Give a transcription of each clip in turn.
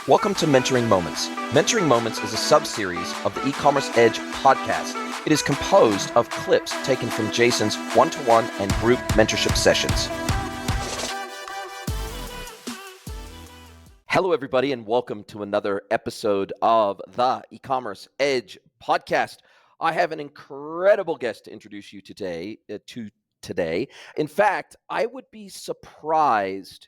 Welcome to Mentoring Moments. Mentoring Moments is a sub-series of the E-commerce Edge podcast. It is composed of clips taken from Jason's one-to-one and group mentorship sessions. Hello, everybody, and welcome to another episode of the E-commerce Edge podcast. I have an incredible guest to introduce you today. In fact, I would be surprised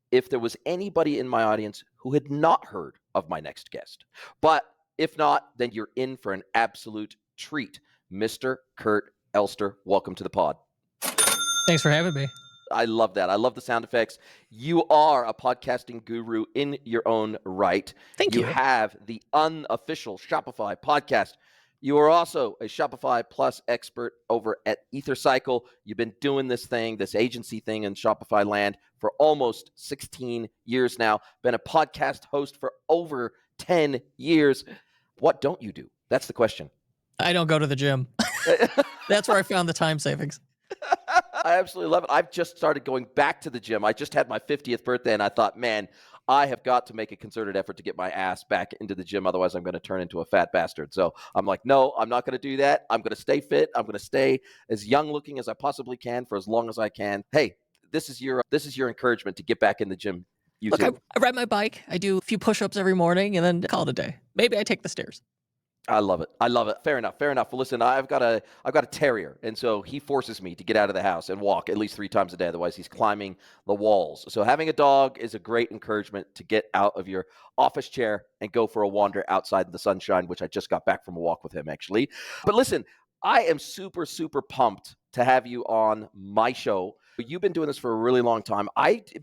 if there was anybody in my audience who had not heard of my next guest. But if not, then you're in for an absolute treat. Mr. Kurt ELSTER, welcome to the pod. Thanks for having me. I love that. I love the sound effects. You are a podcasting guru in your own right. Thank you. You have the unofficial Shopify podcast. You are also a Shopify Plus expert over at EtherCycle. You've been doing this agency thing in Shopify land for almost 16 years now. Been a podcast host for over 10 years. What don't you do? That's the question. I don't go to the gym. That's where I found the time savings. I absolutely love it. I've just started going back to the gym. I just had my 50th birthday, and I thought, man, I have got to make a concerted effort to get my ass back into the gym. Otherwise, I'm going to turn into a fat bastard. So I'm like, no, I'm not going to do that. I'm going to stay fit. I'm going to stay as young looking as I possibly can for as long as I can. Hey, this is your encouragement to get back in the gym. Look, I ride my bike. I do a few push-ups every morning and then call it a day. Maybe I take the stairs. I love it. Fair enough. Well, listen, I've got a terrier, and so he forces me to get out of the house and walk at least 3 times a day. Otherwise, he's climbing the walls. So having a dog is a great encouragement to get out of your office chair and go for a wander outside in the sunshine, which I just got back from a walk with him, actually. But listen, I am super, super pumped to have you on my show. You've been doing this for a really long time.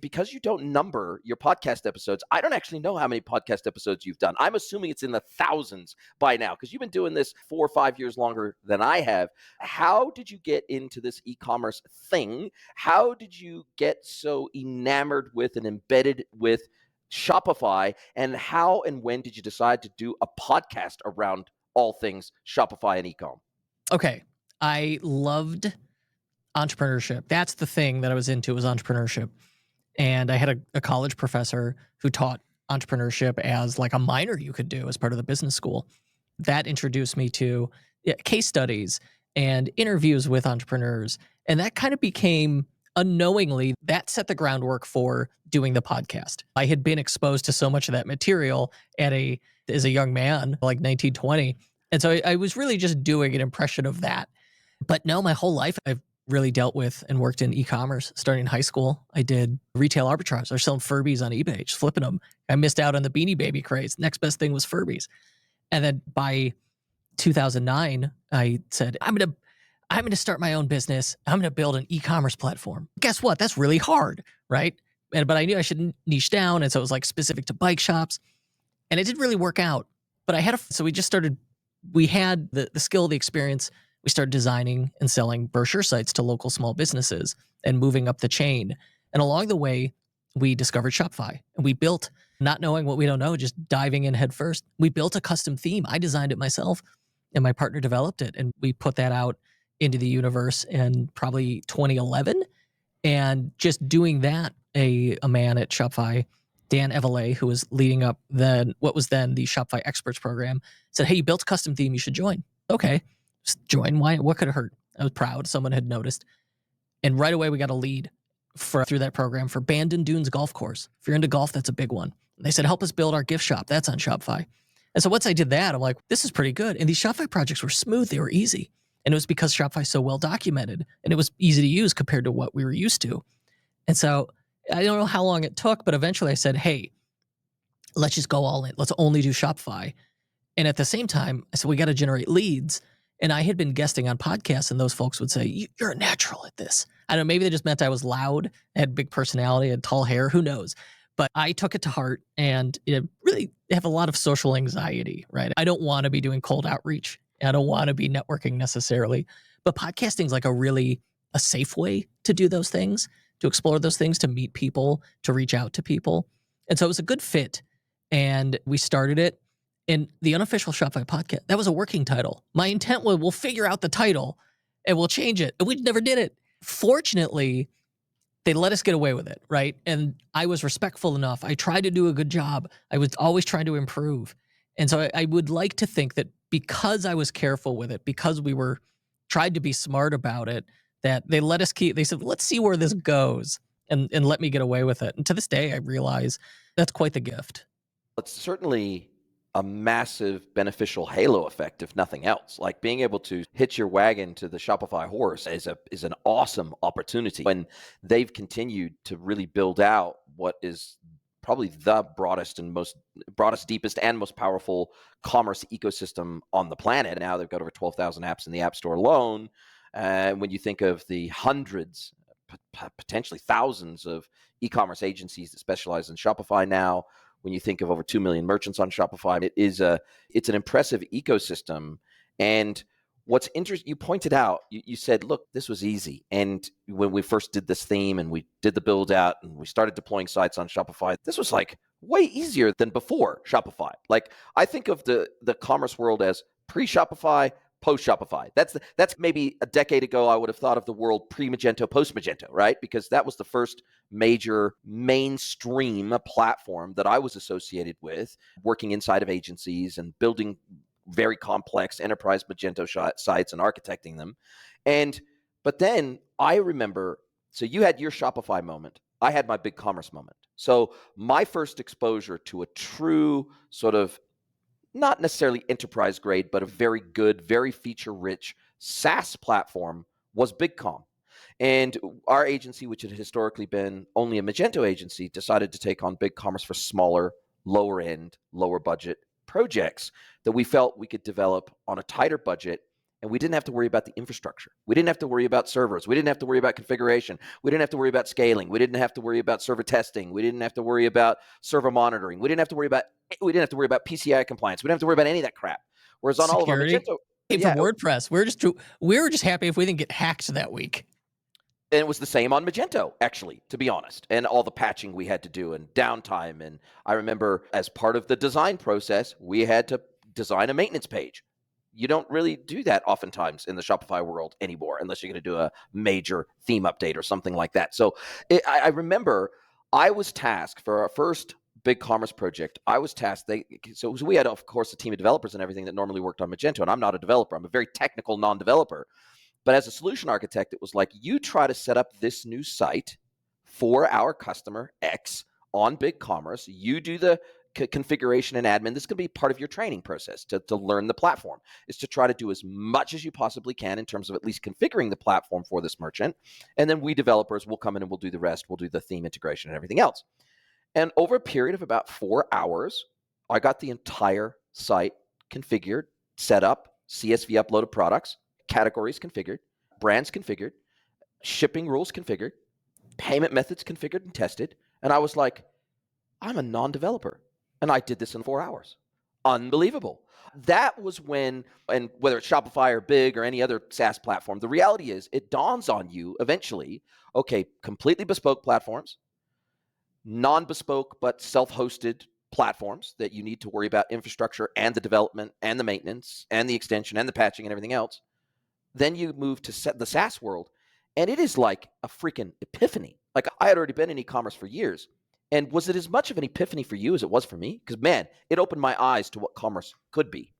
Because you don't number your podcast episodes, I don't actually know how many podcast episodes you've done. I'm assuming it's in the thousands by now because you've been doing this 4 or 5 years longer than I have. How did you get into this e-commerce thing? How did you get so enamored with and embedded with Shopify? And how and when did you decide to do a podcast around all things Shopify and e-com? Okay. I loved entrepreneurship. That's the thing that I was into, was entrepreneurship. And I had a college professor who taught entrepreneurship as like a minor you could do as part of the business school. That introduced me to case studies and interviews with entrepreneurs. And that kind of became, unknowingly, that set the groundwork for doing the podcast. I had been exposed to so much of that material as a young man, like 19, 20. And so I was really just doing an impression of that. But no, my whole life I've really dealt with and worked in e-commerce. Starting in high school, I did retail arbitrage. I was selling Furbies on eBay, just flipping them. I missed out on the Beanie Baby craze. Next best thing was Furbies. And then by 2009, I said, I'm going to start my own business. I'm going to build an e-commerce platform. Guess what? That's really hard, right? But I knew I should niche down. And so it was like specific to bike shops. And it didn't really work out. But we had the skill, the experience. We started designing and selling brochure sites to local small businesses and moving up the chain. And along the way, we discovered Shopify. And we built, not knowing what we don't know, just diving in head first. We built a custom theme. I designed it myself, and my partner developed it. And we put that out into the universe in probably 2011. And just doing that, a man at Shopify, Dan Evelet, who was leading up what was then the Shopify Experts program, said, hey, you built a custom theme, you should join. Okay. Join. Why? What could it hurt? I was proud. Someone had noticed. And right away, we got a lead through that program for Bandon Dunes Golf Course. If you're into golf, that's a big one. And they said, help us build our gift shop. That's on Shopify. And so once I did that, I'm like, this is pretty good. And these Shopify projects were smooth. They were easy. And it was because Shopify is so well documented and it was easy to use compared to what we were used to. And so I don't know how long it took, but eventually I said, hey, let's just go all in. Let's only do Shopify. And at the same time, I said, we got to generate leads. And I had been guesting on podcasts, and those folks would say, you're a natural at this. I don't know, maybe they just meant I was loud, had big personality, had tall hair, who knows? But I took it to heart and really have a lot of social anxiety, right? I don't want to be doing cold outreach. I don't want to be networking necessarily. But podcasting is like a safe way to do those things, to explore those things, to meet people, to reach out to people. And so it was a good fit. And we started it. And the unofficial Shopify podcast, that was a working title. My intent was, we'll figure out the title and we'll change it. And we never did it. Fortunately, they let us get away with it, right? And I was respectful enough. I tried to do a good job. I was always trying to improve. And so I would like to think that because I was careful with it, because we were tried to be smart about it, that they let us they said, let's see where this goes and let me get away with it. And to this day, I realize that's quite the gift. It's certainly a massive beneficial halo effect, if nothing else. Like being able to hitch your wagon to the Shopify horse is an awesome opportunity when they've continued to really build out what is probably the broadest, deepest, and most powerful commerce ecosystem on the planet. Now they've got over 12,000 apps in the App Store alone. When you think of the hundreds, potentially thousands of e-commerce agencies that specialize in Shopify now, when you think of over 2 million merchants on Shopify, it's an impressive ecosystem. And what's interesting, you pointed out, you said, look, this was easy. And when we first did this theme and we did the build out and we started deploying sites on Shopify, this was like way easier than before Shopify. Like I think of the commerce world as pre-Shopify, post-Shopify. That's maybe a decade ago, I would have thought of the world pre-Magento, post-Magento, right? Because that was the first major mainstream platform that I was associated with, working inside of agencies and building very complex enterprise Magento sites and architecting them. But then I remember, so you had your Shopify moment. I had my big commerce moment. So my first exposure to a true sort of not necessarily enterprise grade, but a very good, very feature-rich SaaS platform was BigCom. And our agency, which had historically been only a Magento agency, decided to take on BigCommerce for smaller, lower-end, lower-budget projects that we felt we could develop on a tighter budget, and we didn't have to worry about the infrastructure. We didn't have to worry about servers. We didn't have to worry about configuration. We didn't have to worry about scaling. We didn't have to worry about server testing. We didn't have to worry about server monitoring. We didn't have to worry about PCI compliance. We didn't have to worry about any of that crap. Whereas on all of our Magento, came from WordPress. We were just happy if we didn't get hacked that week. And it was the same on Magento, actually, to be honest, and all the patching we had to do and downtime. And I remember as part of the design process, we had to design a maintenance page. You don't really do that oftentimes in the Shopify world anymore, unless you're going to do a major theme update or something like that. So I remember I was tasked for our first big commerce project. I was tasked. So we had, of course, a team of developers and everything that normally worked on Magento, and I'm not a developer. I'm a very technical non-developer. But as a solution architect, it was like, you try to set up this new site for our customer X on BigCommerce. You do the configuration and admin. This can be part of your training process to learn the platform, is to try to do as much as you possibly can in terms of at least configuring the platform for this merchant. And then we developers will come in and we'll do the rest. We'll do the theme integration and everything else. And over a period of about 4 hours, I got the entire site configured, set up, CSV uploaded products, categories configured, brands configured, shipping rules configured, payment methods configured and tested. And I was like, I'm a non-developer. And I did this in 4 hours. Unbelievable. That was when, and whether it's Shopify or Big or any other SaaS platform, the reality is it dawns on you eventually, okay, completely bespoke platforms, non-bespoke but self-hosted platforms that you need to worry about infrastructure and the development and the maintenance and the extension and the patching and everything else. Then you move to the SaaS world, and it is like a freaking epiphany. Like, I had already been in e-commerce for years. And was it as much of an epiphany for you as it was for me? Because, man, it opened my eyes to what commerce could be.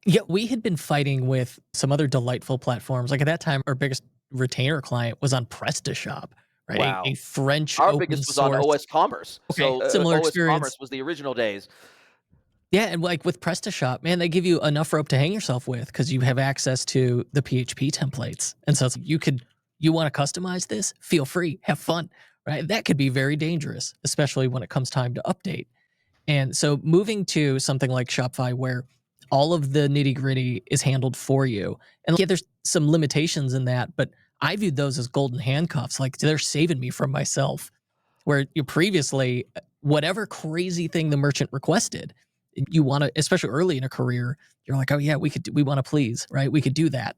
Yeah, we had been fighting with some other delightful platforms. Like at that time, our biggest retainer client was on PrestaShop, right? Wow. A French Our open biggest was source. on OS Commerce. Okay, So similar OS experience. Commerce was the original days. Yeah, and like with PrestaShop, man, they give you enough rope to hang yourself with because you have access to the PHP templates. And so it's, you want to customize this? Feel free, have fun, right? That could be very dangerous, especially when it comes time to update. And so moving to something like Shopify where all of the nitty gritty is handled for you. And yeah, there's some limitations in that, but I viewed those as golden handcuffs. Like they're saving me from myself. Where you previously, whatever crazy thing the merchant requested, you want to, especially early in a career, you're like, oh yeah, we want to please, right? We could do that.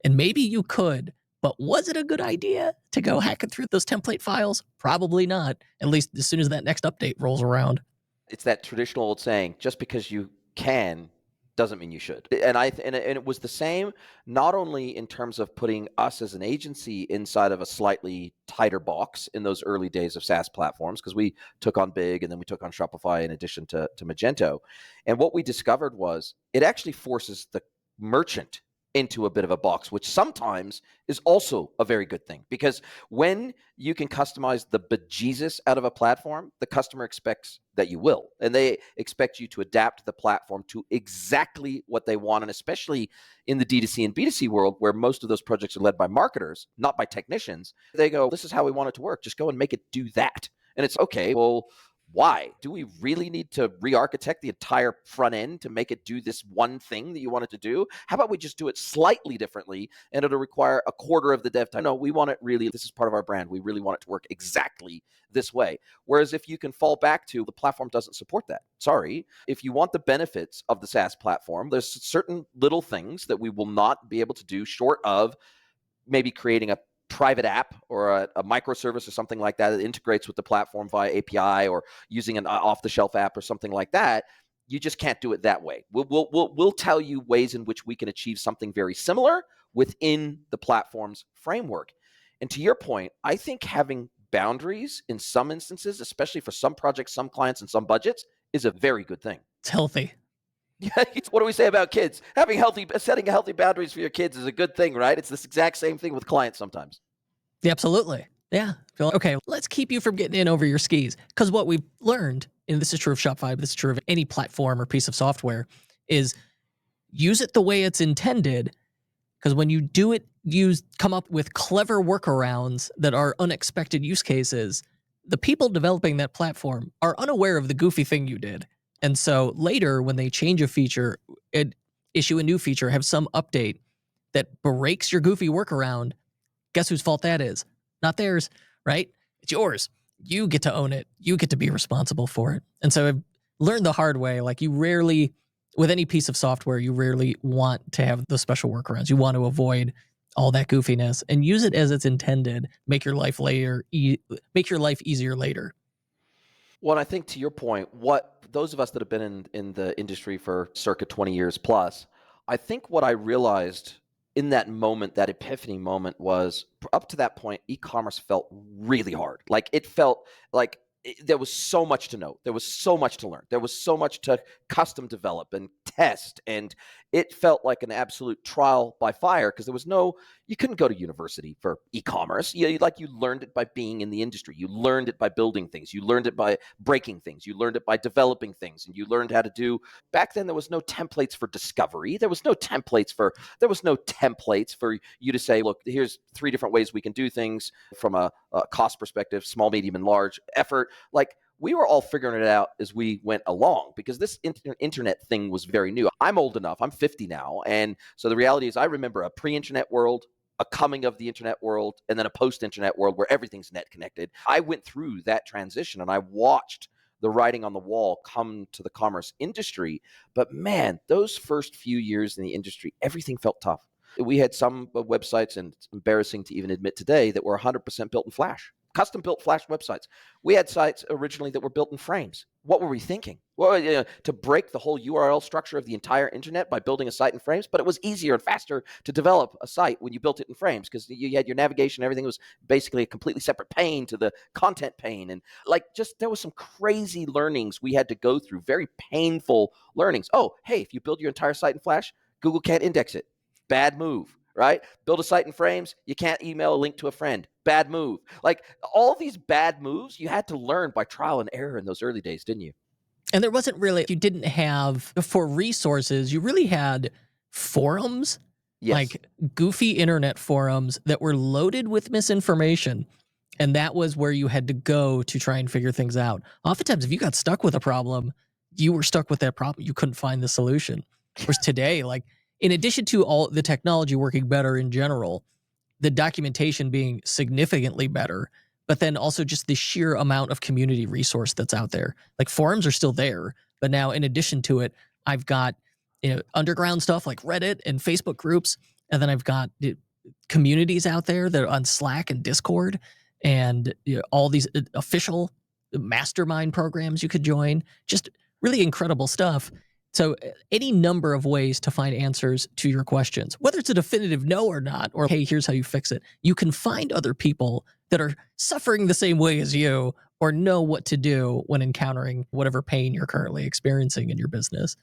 And maybe you could, but was it a good idea to go hacking through those template files? Probably not, at least as soon as that next update rolls around. It's that traditional old saying, just because you can doesn't mean you should. And it was the same, not only in terms of putting us as an agency inside of a slightly tighter box in those early days of SaaS platforms, because we took on Big and then we took on Shopify in addition to Magento. And what we discovered was it actually forces the merchant into a bit of a box, which sometimes is also a very good thing, because when you can customize the bejesus out of a platform, the customer expects that you will, and they expect you to adapt the platform to exactly what they want. And especially in the D2C and B2C world, where most of those projects are led by marketers, not by technicians, they go, this is how we want it to work. Just go and make it do that. And it's okay, well, why? Do we really need to re-architect the entire front end to make it do this one thing that you want it to do? How about we just do it slightly differently and it'll require a quarter of the dev time? No, we want it really, this is part of our brand. We really want it to work exactly this way. Whereas if you can fall back to the platform doesn't support that. Sorry. If you want the benefits of the SaaS platform, there's certain little things that we will not be able to do short of maybe creating a private app or a microservice or something like that that integrates with the platform via API, or using an off-the-shelf app or something like that. You just can't do it that way. We'll tell you ways in which we can achieve something very similar within the platform's framework. And to your point, I think having boundaries in some instances, especially for some projects, some clients, and some budgets, is a very good thing. It's healthy. Yeah, what do we say about kids? Setting healthy boundaries for your kids is a good thing, right? It's this exact same thing with clients sometimes. Yeah, absolutely. Yeah. Okay, let's keep you from getting in over your skis. Because what we've learned, and this is true of Shopify, but this is true of any platform or piece of software, is use it the way it's intended. Because when you do it, come up with clever workarounds that are unexpected use cases, the people developing that platform are unaware of the goofy thing you did. And so later, when they change a feature, issue a new feature, have some update that breaks your goofy workaround, guess whose fault that is? Not theirs, right? It's yours. You get to own it. You get to be responsible for it. And so I've learned the hard way, like you rarely, with any piece of software, you rarely want to have the special workarounds. You want to avoid all that goofiness and use it as it's intended. Make your life easier later. Well, I think to your point, what those of us that have been in the industry for circa 20 years plus, I think what I realized in that moment, that epiphany moment, was up to that point, e-commerce felt really hard. Like it felt like there was so much to know. There was so much to learn. There was so much to custom develop and test. And it felt like an absolute trial by fire, because there was you couldn't go to university for e-commerce. You learned it by being in the industry. You learned it by building things. You learned it by breaking things. You learned it by developing things. And you learned how to do, back then there was no templates for discovery. There was no templates for you to say, look, here's 3 different ways we can do things from a cost perspective, small, medium, and large effort. Like, we were all figuring it out as we went along, because this internet thing was very new. I'm old enough. I'm 50 now. And so the reality is I remember a pre-internet world, a coming of the internet world, and then a post-internet world where everything's net connected. I went through that transition and I watched the writing on the wall come to the commerce industry. But man, those first few years in the industry, everything felt tough. We had some websites, and it's embarrassing to even admit today, that were 100% built in Flash, custom built Flash websites. We had sites originally that were built in frames. What were we thinking? Well, to break the whole URL structure of the entire internet by building a site in frames, but it was easier and faster to develop a site when you built it in frames, because you had your navigation, everything was basically a completely separate pane to the content pane. And there was some crazy learnings we had to go through, very painful learnings. Oh, hey, if you build your entire site in Flash, Google can't index it. Bad move, right? Build a site in frames, you can't email a link to a friend. Bad move. Like, all these bad moves you had to learn by trial and error in those early days, didn't you? And there wasn't really, you didn't have, for resources, you really had forums, Yes. like goofy internet forums that were loaded with misinformation. And that was where you had to go to try and figure things out. Oftentimes, if you got stuck with a problem, you were stuck with that problem. You couldn't find the solution. Whereas today, like, in addition to all the technology working better in general, the documentation being significantly better, but then also just the sheer amount of community resource that's out there. Like, forums are still there, but now in addition to it, I've got underground stuff like Reddit and Facebook groups, and then I've got communities out there that are on Slack and Discord, and all these official mastermind programs you could join. Just really incredible stuff. So any number of ways to find answers to your questions, whether it's a definitive no or not, or hey, here's how you fix it. You can find other people that are suffering the same way as you or know what to do when encountering whatever pain you're currently experiencing in your business.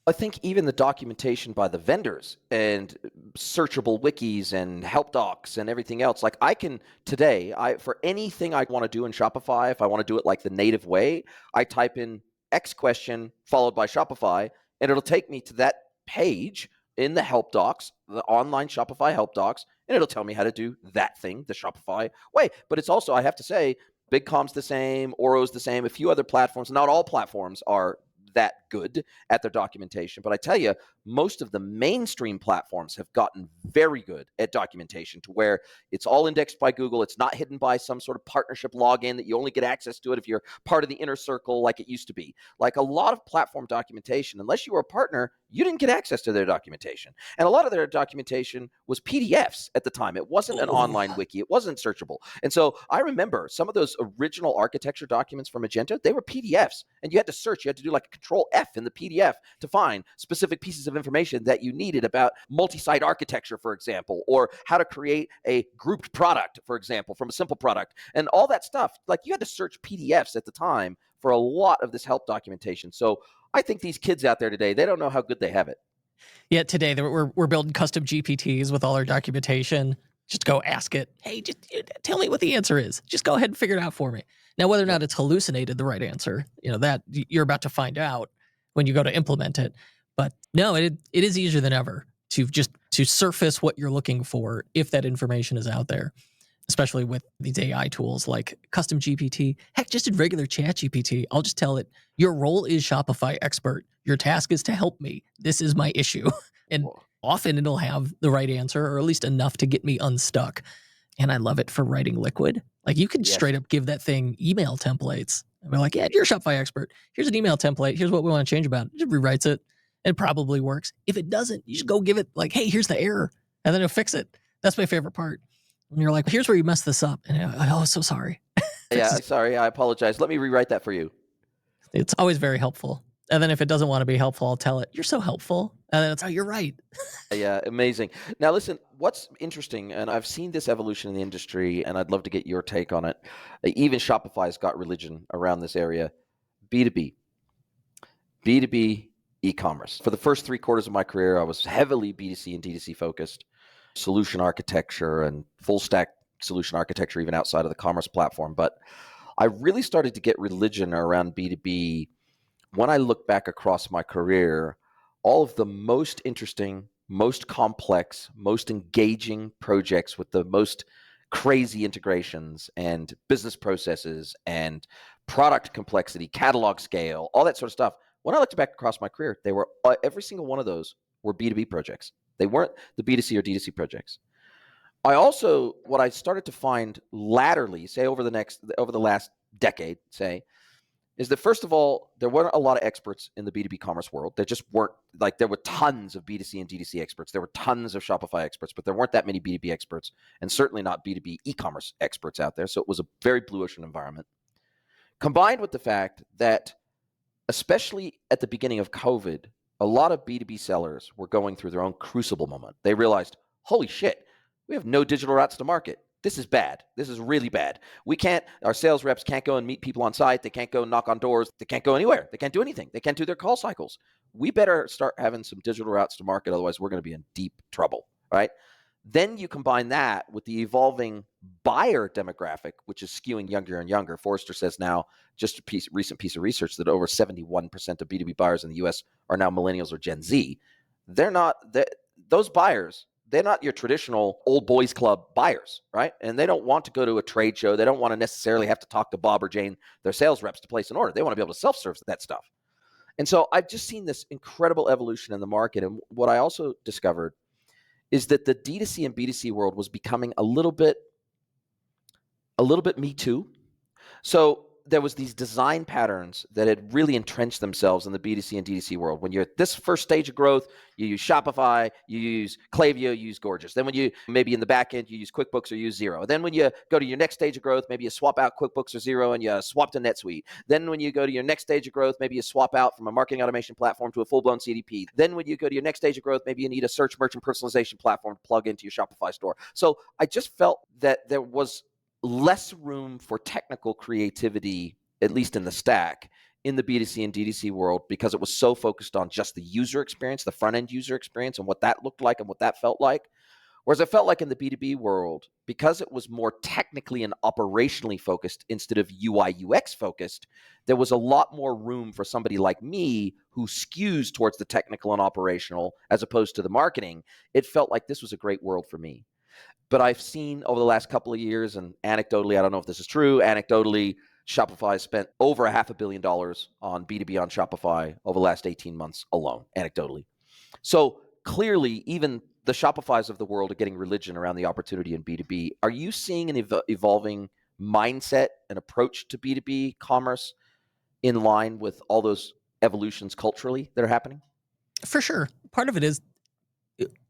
I think even the documentation by the vendors and searchable wikis and help docs and everything else, like I can today, for anything I want to do in Shopify, if I want to do it like the native way, I type in X question followed by Shopify, and it'll take me to that page in the help docs, the online Shopify help docs, and it'll tell me how to do that thing the Shopify way. But it's also, I have to say, BigCom's the same, Oro's the same, a few other platforms. Not all platforms are that good at their documentation, but I tell you, most of the mainstream platforms have gotten very good at documentation to where it's all indexed by Google. It's not hidden by some sort of partnership login that you only get access to it if you're part of the inner circle like it used to be. Like a lot of platform documentation, unless you were a partner, you didn't get access to their documentation. And a lot of their documentation was PDFs at the time. It wasn't an online wiki. It wasn't searchable. And so I remember some of those original architecture documents from Magento, they were PDFs. And you had to search. You had to do like a Control F in the PDF to find specific pieces of information that you needed about multi-site architecture, for example, or how to create a grouped product, for example, from a simple product. And all that stuff, like you had to search PDFs at the time for a lot of this help documentation. So I think these kids out there today, they don't know how good they have it. Yeah, today we're building custom GPTs with all our documentation. Just go ask it. Hey, just tell me what the answer is. Just go ahead and figure it out for me. Now, whether or not it's hallucinated the right answer, that you're about to find out when you go to implement it. But no, it is easier than ever to surface what you're looking for if that information is out there, especially with these AI tools like custom GPT. Heck, just in regular chat GPT, I'll just tell it, your role is Shopify expert. Your task is to help me. This is my issue. And often it'll have the right answer, or at least enough to get me unstuck. And I love it for writing liquid. Like you can straight up give that thing email templates. And we're like, yeah, you're a Shopify expert. Here's an email template. Here's what we want to change about it. It just rewrites it. And it probably works. If it doesn't, you just go give it like, hey, here's the error. And then it'll fix it. That's my favorite part. And you're like, here's where you messed this up. And oh, so sorry. Yeah, sorry, I apologize. Let me rewrite that for you. It's always very helpful. And then if it doesn't want to be helpful, I'll tell it, you're so helpful. And then it's, oh, you're right. Yeah, amazing. Now, listen, what's interesting, and I've seen this evolution in the industry, and I'd love to get your take on it. Even Shopify's got religion around this area. B2B. B2B e-commerce. For the first 3 quarters of my career, I was heavily B2C and D2C focused. Solution architecture and full stack solution architecture, even outside of the commerce platform. But I really started to get religion around B2B when I look back across my career. All of the most interesting, most complex, most engaging projects with the most crazy integrations and business processes and product complexity, catalog scale, all that sort of stuff. When I looked back across my career, they were every single one of those were B2B projects. They weren't the B2C or D2C projects. What I started to find latterly, say over the last decade, say, is that first of all, there weren't a lot of experts in the B2B commerce world. There just weren't, like there were tons of B2C and D2C experts. There were tons of Shopify experts, but there weren't that many B2B experts, and certainly not B2B e-commerce experts out there. So it was a very blue ocean environment. Combined with the fact that, especially at the beginning of COVID, a lot of B2B sellers were going through their own crucible moment. They realized, holy shit, we have no digital routes to market. This is bad. This is really bad. Our sales reps can't go and meet people on site. They can't go knock on doors. They can't go anywhere. They can't do anything. They can't do their call cycles. We better start having some digital routes to market. Otherwise, we're going to be in deep trouble, right? Then you combine that with the evolving buyer demographic, which is skewing younger and younger. Forrester says now, just a recent piece of research, that over 71% of B2B buyers in the US are now millennials or Gen Z. Those buyers, they're not your traditional old boys club buyers, right? And they don't want to go to a trade show. They don't want to necessarily have to talk to Bob or Jane, their sales reps, to place an order. They want to be able to self-serve that stuff. And so I've just seen this incredible evolution in the market. And what I also discovered is that the D2C and B2C world was becoming a little bit Me Too. So there was these design patterns that had really entrenched themselves in the B2C and D2C world. When you're at this first stage of growth, you use Shopify, you use Klaviyo, you use Gorgeous. Then when you, maybe in the back end, you use QuickBooks or use Xero. Then when you go to your next stage of growth, maybe you swap out QuickBooks or Xero and you swap to NetSuite. Then when you go to your next stage of growth, maybe you swap out from a marketing automation platform to a full-blown CDP. Then when you go to your next stage of growth, maybe you need a search merchant personalization platform to plug into your Shopify store. So I just felt that there was less room for technical creativity, at least in the stack, in the B2C and D2C world, because it was so focused on just the user experience, the front-end user experience, and what that looked like and what that felt like. Whereas I felt like in the B2B world, because it was more technically and operationally focused instead of UI UX focused, there was a lot more room for somebody like me who skews towards the technical and operational as opposed to the marketing. It felt like this was a great world for me. But I've seen over the last couple of years, and anecdotally, I don't know if this is true, anecdotally, Shopify spent over $500 million on B2B on Shopify over the last 18 months alone, anecdotally. So clearly, even the Shopifys of the world are getting religion around the opportunity in B2B. Are you seeing an evolving mindset and approach to B2B commerce in line with all those evolutions culturally that are happening? For sure. Part of it is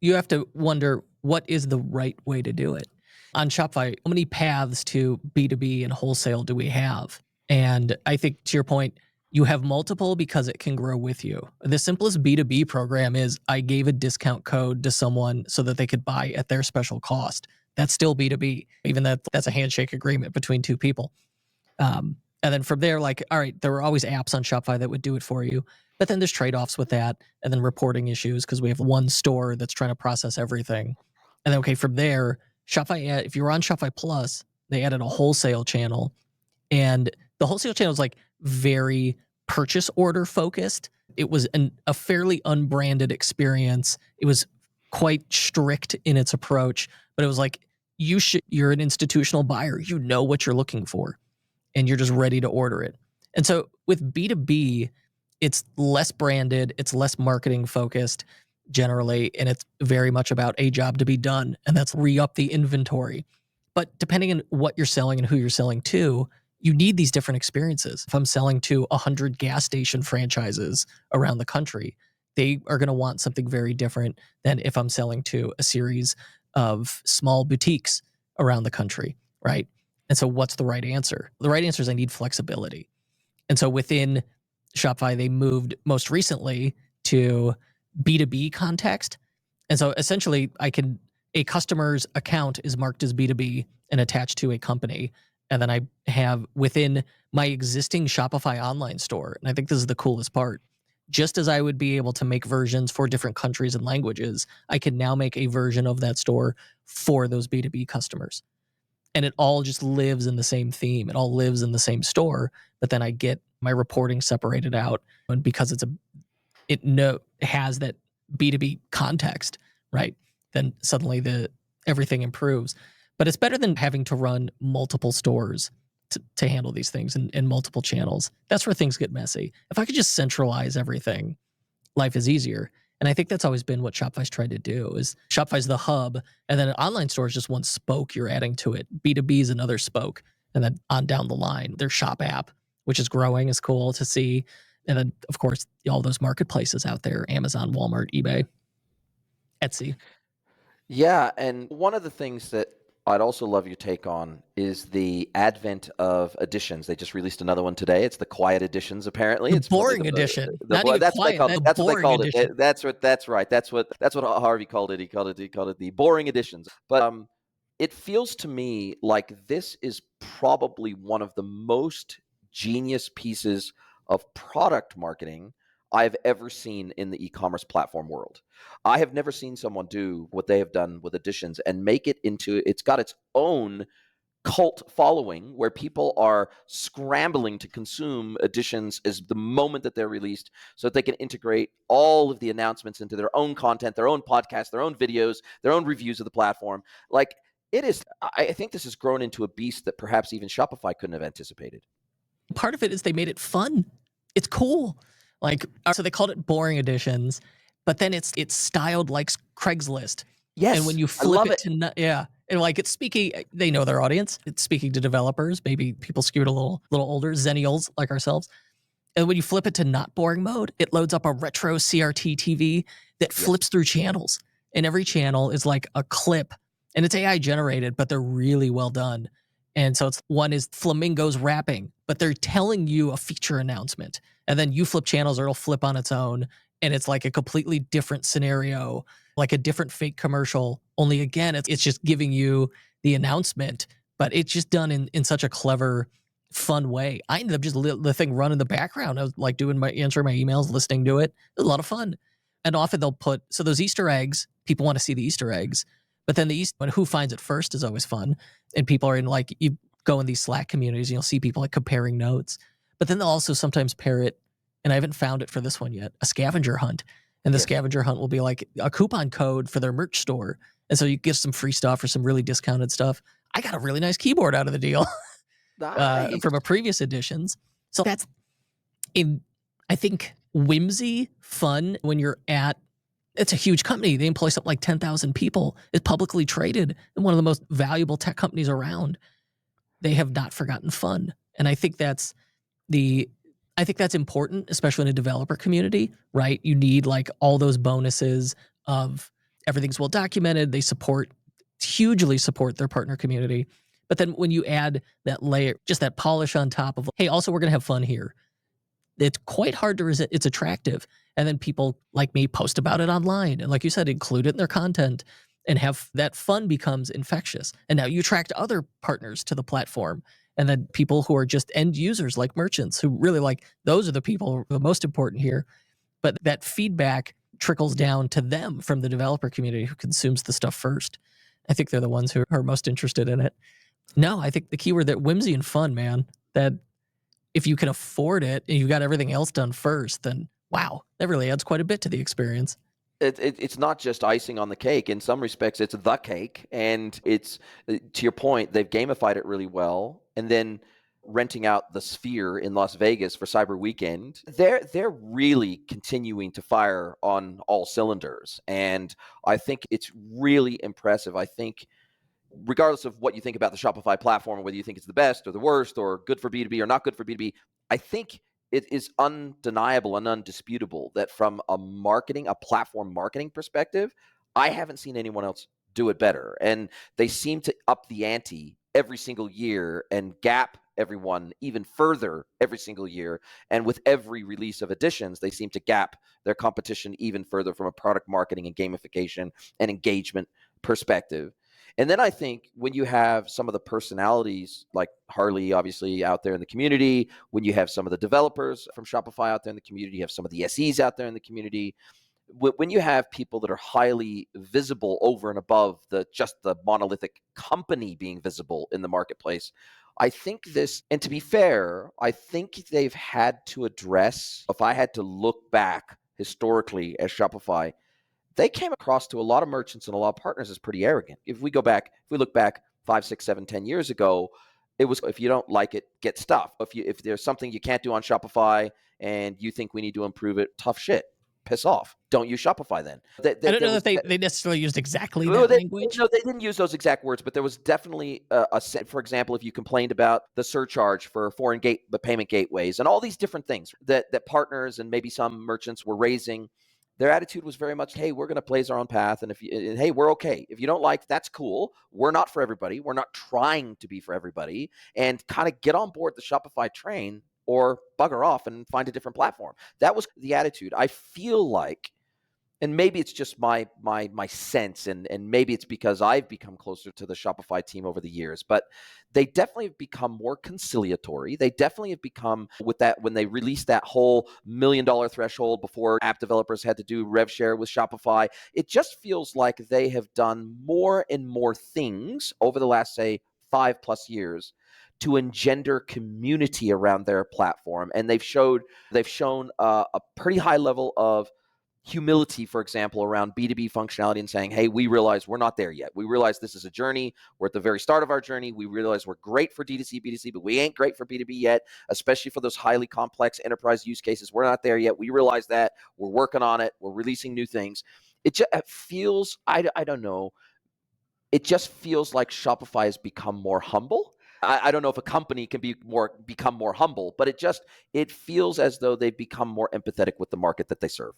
you have to wonder, what is the right way to do it? On Shopify, how many paths to B2B and wholesale do we have? And I think, to your point, you have multiple because it can grow with you. The simplest B2B program is I gave a discount code to someone so that they could buy at their special cost. That's still B2B, even that's a handshake agreement between two people. And then from there, like, all right, there were always apps on Shopify that would do it for you. But then there's trade-offs with that, and then reporting issues because we have one store that's trying to process everything. And then, okay, from there, Shopify, if you were on Shopify Plus, they added a wholesale channel. And the wholesale channel is like very purchase order focused. It was a fairly unbranded experience. It was quite strict in its approach, but it was like, you're an institutional buyer. You know what you're looking for, and you're just ready to order it. And so with B2B, it's less branded, it's less marketing focused generally, and it's very much about a job to be done, and that's re-up the inventory. But depending on what you're selling and who you're selling to, you need these different experiences. If I'm selling to 100 gas station franchises around the country, they are going to want something very different than if I'm selling to a series of small boutiques around the country, right? And so what's the right answer? The right answer is I need flexibility. And so within Shopify, they moved most recently to B2B context. And so essentially, a customer's account is marked as B2B and attached to a company. And then I have within my existing Shopify online store, and I think this is the coolest part, just as I would be able to make versions for different countries and languages, I can now make a version of that store for those B2B customers. And it all just lives in the same theme. It all lives in the same store, but then I get my reporting separated out. And because it has that B2B context, right? Then suddenly everything improves. But it's better than having to run multiple stores to handle these things in multiple channels. That's where things get messy. If I could just centralize everything, life is easier. And I think that's always been what Shopify's tried to do. Is Shopify's the hub, and then an online store is just one spoke you're adding to it. B2B is another spoke, and then on down the line, their shop app, which is growing, is cool to see. And then, of course, all those marketplaces out there, Amazon, Walmart, eBay, Etsy. Yeah, and one of the things that I'd also love your take on is the advent of editions. They just released another one today. It's the quiet editions, apparently. The It's boring edition. Not even quiet, that's what they called edition. it. That's right. That's what Harvey called it. He called it the boring editions. But it feels to me like this is probably one of the most genius pieces of product marketing I've ever seen in the e-commerce platform world. I have never seen someone do what they have done with editions and make it into, it's got its own cult following where people are scrambling to consume editions as the moment that they're released so that they can integrate all of the announcements into their own content, their own podcasts, their own videos, their own reviews of the platform. Like I think this has grown into a beast that perhaps even Shopify couldn't have anticipated. Part of it is they made it fun. It's cool. So they called it boring editions, but then it's styled like Craigslist. Yes, and when you flip it to And like it's speaking, they know their audience. It's speaking to developers, maybe people skewed a little older, Zennials like ourselves. And when you flip it to not boring mode, it loads up a retro CRT TV that Yes. flips through channels. And every channel is like a clip, and it's AI generated, but they're really well done. And so it's one is flamingos rapping, but they're telling you a feature announcement. And then you flip channels or it'll flip on its own. And it's like a completely different scenario, like a different fake commercial. Only again, it's just giving you the announcement, but it's just done in such a clever, fun way. I ended up just the thing run in the background. I was like answering my emails, listening to it. It was a lot of fun. And often they'll put, so those Easter eggs, people want to see the Easter eggs, but then who finds it first is always fun. And people are in like, you go in these Slack communities and you'll see people like comparing notes, but then they'll also sometimes pair it, and I haven't found it for this one yet, a scavenger hunt. And the Yes. scavenger hunt will be like a coupon code for their merch store. And so you get some free stuff or some really discounted stuff. I got a really nice keyboard out of the deal. Nice. From a previous editions. So that's I think whimsy, fun when you're at, it's a huge company. They employ something like 10,000 people. It's publicly traded and one of the most valuable tech companies around. They have not forgotten fun. And I think that's important, especially in a developer community, right? You need like all those bonuses of everything's well documented. They hugely support their partner community. But then when you add that layer, just that polish on top of, hey, also we're going to have fun here. It's quite hard to resist. It's attractive. And then people like me post about it online. And like you said, include it in their content and have that fun becomes infectious. And now you attract other partners to the platform. And then people who are just end users like merchants who really like, those are the people the most important here. But that feedback trickles down to them from the developer community who consumes the stuff first. I think they're the ones who are most interested in it. No, I think the keyword that whimsy and fun, man, that if you can afford it and you got everything else done first, then wow, that really adds quite a bit to the experience. It's not just icing on the cake. In some respects, it's the cake. And it's, to your point, they've gamified it really well. And then renting out the Sphere in Las Vegas for Cyber Weekend, they're really continuing to fire on all cylinders. And I think it's really impressive. I think regardless of what you think about the Shopify platform, whether you think it's the best or the worst or good for B2B or not good for B2B, I think it is undeniable and undisputable that from a platform marketing perspective, I haven't seen anyone else do it better. And they seem to up the ante every single year and gap everyone even further every single year. And with every release of editions, they seem to gap their competition even further from a product marketing and gamification and engagement perspective. And then I think when you have some of the personalities like Harley, obviously out there in the community, when you have some of the developers from Shopify out there in the community, you have some of the SEs out there in the community, when you have people that are highly visible over and above just the monolithic company being visible in the marketplace, I think this, and to be fair, I think they've had to address, if I had to look back historically as Shopify, they came across to a lot of merchants and a lot of partners as pretty arrogant. If we look back 5, 6, 7, 10 years ago, it was, if you don't like it, get stuff. If there's something you can't do on Shopify and you think we need to improve it, tough shit. Piss off. Don't use Shopify then. I don't know that they necessarily used exactly that language. No, they didn't use those exact words, but there was definitely for example, if you complained about the surcharge for the payment gateways and all these different things that partners and maybe some merchants were raising, their attitude was very much, hey, we're going to blaze our own path. And hey, we're okay. If you don't like, that's cool. We're not for everybody. We're not trying to be for everybody, and kind of get on board the Shopify train or bugger off and find a different platform. That was the attitude. I feel like, and maybe it's just my sense, and maybe it's because I've become closer to the Shopify team over the years, but they definitely have become more conciliatory. They definitely have become, with that, when they released that whole $1 million threshold before app developers had to do rev share with Shopify, it just feels like they have done more and more things over the last, say, 5+ years to engender community around their platform. And they've shown a pretty high level of humility, for example, around B2B functionality and saying, hey, we realize we're not there yet. We realize this is a journey. We're at the very start of our journey. We realize we're great for D2C, B2C, but we ain't great for B2B yet, especially for those highly complex enterprise use cases. We're not there yet. We realize that. We're working on it. We're releasing new things. It just feels, I don't know, it just feels like Shopify has become more humble. I don't know if a company can become more humble, but it feels as though they've become more empathetic with the market that they serve.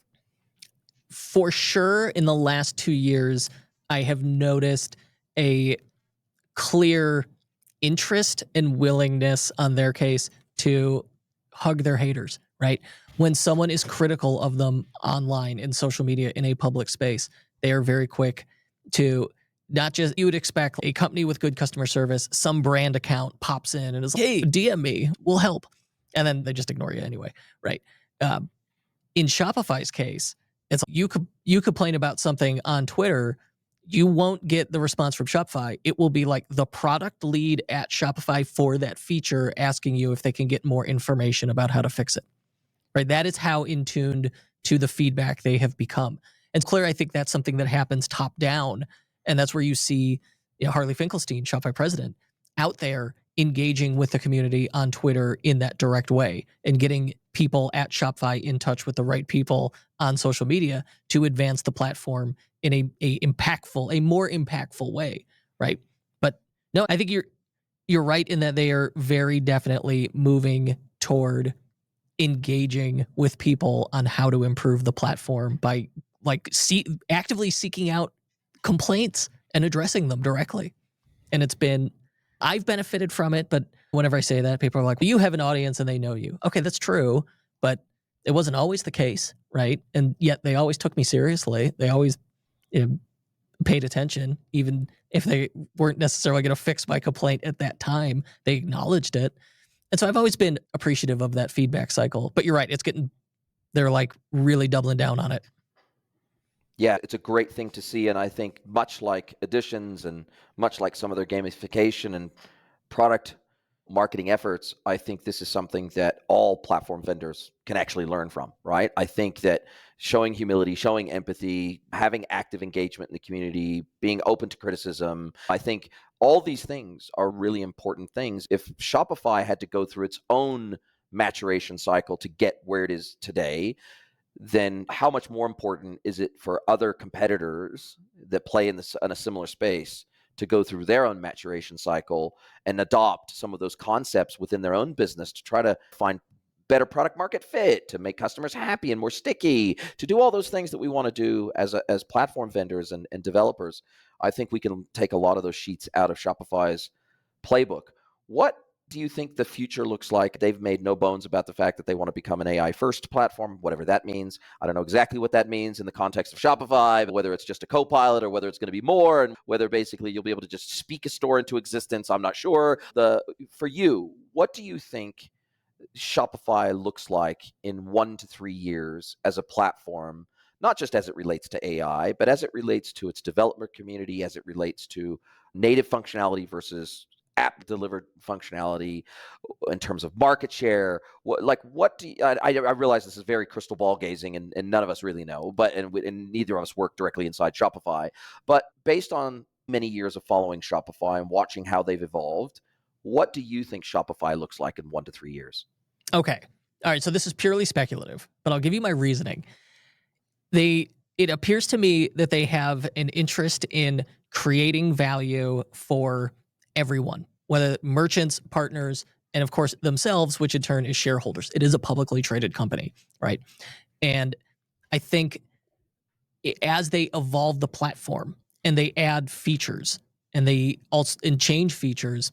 For sure, in the last 2 years, I have noticed a clear interest and willingness on their case to hug their haters, right? When someone is critical of them online in social media in a public space, they are very quick to not just, you would expect a company with good customer service, some brand account pops in and is like, hey, DM me, we'll help. And then they just ignore you anyway, right? In Shopify's case, it's like you complain about something on Twitter, you won't get the response from Shopify. It will be like the product lead at Shopify for that feature asking you if they can get more information about how to fix it. Right? That is how in tuned to the feedback they have become. And it's clear, I think that's something that happens top down, and that's where you see Harley Finkelstein, Shopify president, out there engaging with the community on Twitter in that direct way and getting people at Shopify in touch with the right people on social media to advance the platform in a more impactful way, right? But no, I think you're right in that they are very definitely moving toward engaging with people on how to improve the platform by actively seeking out complaints and addressing them directly. And I've benefited from it, but whenever I say that, people are like, well, you have an audience and they know you. Okay, that's true, but it wasn't always the case, right? And yet they always took me seriously. They always paid attention, even if they weren't necessarily going to fix my complaint at that time. They acknowledged it. And so I've always been appreciative of that feedback cycle. But you're right, they're like really doubling down on it. Yeah, it's a great thing to see. And I think much like Editions and much like some of their gamification and product marketing efforts, I think this is something that all platform vendors can actually learn from, right? I think that showing humility, showing empathy, having active engagement in the community, being open to criticism, I think all these things are really important things. If Shopify had to go through its own maturation cycle to get where it is today, then how much more important is it for other competitors that play in a similar space to go through their own maturation cycle and adopt some of those concepts within their own business to try to find better product market fit, to make customers happy and more sticky, to do all those things that we want to do as platform vendors and developers. I think we can take a lot of those sheets out of Shopify's playbook. What do you think the future looks like? They've made no bones about the fact that they want to become an AI-first platform, whatever that means. I don't know exactly what that means in the context of Shopify, whether it's just a co-pilot or whether it's going to be more, and whether basically you'll be able to just speak a store into existence. I'm not sure. For you, what do you think Shopify looks like in 1 to 3 years as a platform, not just as it relates to AI, but as it relates to its developer community, as it relates to native functionality versus app delivered functionality, in terms of market share? I realize this is very crystal ball gazing and none of us really know, and neither of us work directly inside Shopify, but based on many years of following Shopify and watching how they've evolved, what do you think Shopify looks like in 1 to 3 years? Okay. All right. So this is purely speculative, but I'll give you my reasoning. It appears to me that they have an interest in creating value for everyone, whether merchants, partners, and of course themselves, which in turn is shareholders. It is a publicly traded company, right? And I think as they evolve the platform and they add features and they also change features,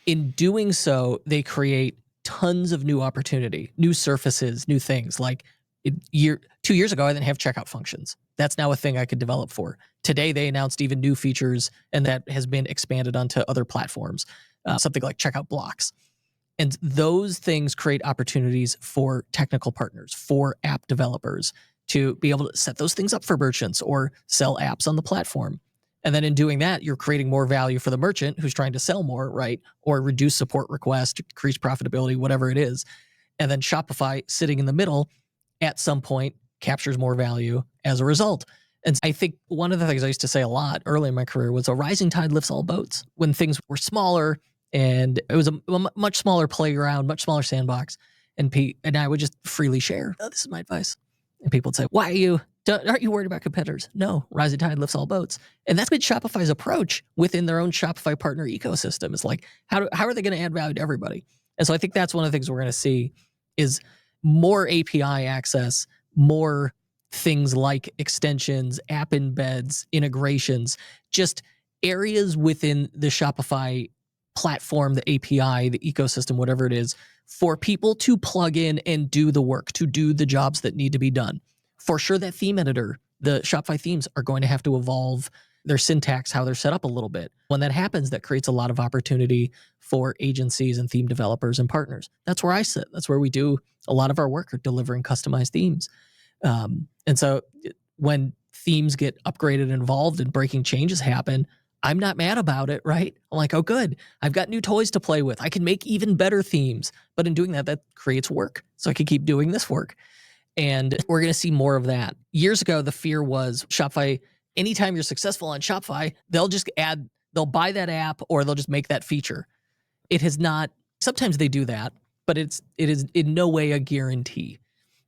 in doing so, they create tons of new opportunity, new surfaces, new things. Like 2 years ago, I didn't have checkout functions. That's now a thing I could develop for. Today, they announced even new features, and that has been expanded onto other platforms, something like checkout blocks. And those things create opportunities for technical partners, for app developers to be able to set those things up for merchants or sell apps on the platform. And then in doing that, you're creating more value for the merchant who's trying to sell more, right? Or reduce support requests, increase profitability, whatever it is. And then Shopify sitting in the middle at some point captures more value as a result. And I think one of the things I used to say a lot early in my career was a rising tide lifts all boats. When things were smaller and it was a much smaller playground, much smaller sandbox, and I would just freely share, oh, this is my advice. And people would say, why are you Aren't you worried about competitors? No, rising tide lifts all boats. And that's been Shopify's approach within their own Shopify partner ecosystem. It's like, how are they going to add value to everybody? And so I think that's one of the things we're going to see is more API access, more things like extensions, app embeds, integrations, just areas within the Shopify platform, the API, the ecosystem, whatever it is, for people to plug in and do the work, to do the jobs that need to be done. For sure, that theme editor, the Shopify themes are going to have to evolve their syntax, how they're set up a little bit. When that happens, that creates a lot of opportunity for agencies and theme developers and partners. That's where I sit. That's where we do a lot of our work, are delivering customized themes. And so when themes get upgraded and evolved and breaking changes happen, I'm not mad about it, right? I'm like, oh, good. I've got new toys to play with. I can make even better themes. But in doing that, that creates work. So I can keep doing this work. And we're going to see more of that. Years ago, the fear was Shopify, anytime you're successful on Shopify, they'll buy that app or they'll just make that feature. It has not, sometimes they do that, but it is in no way a guarantee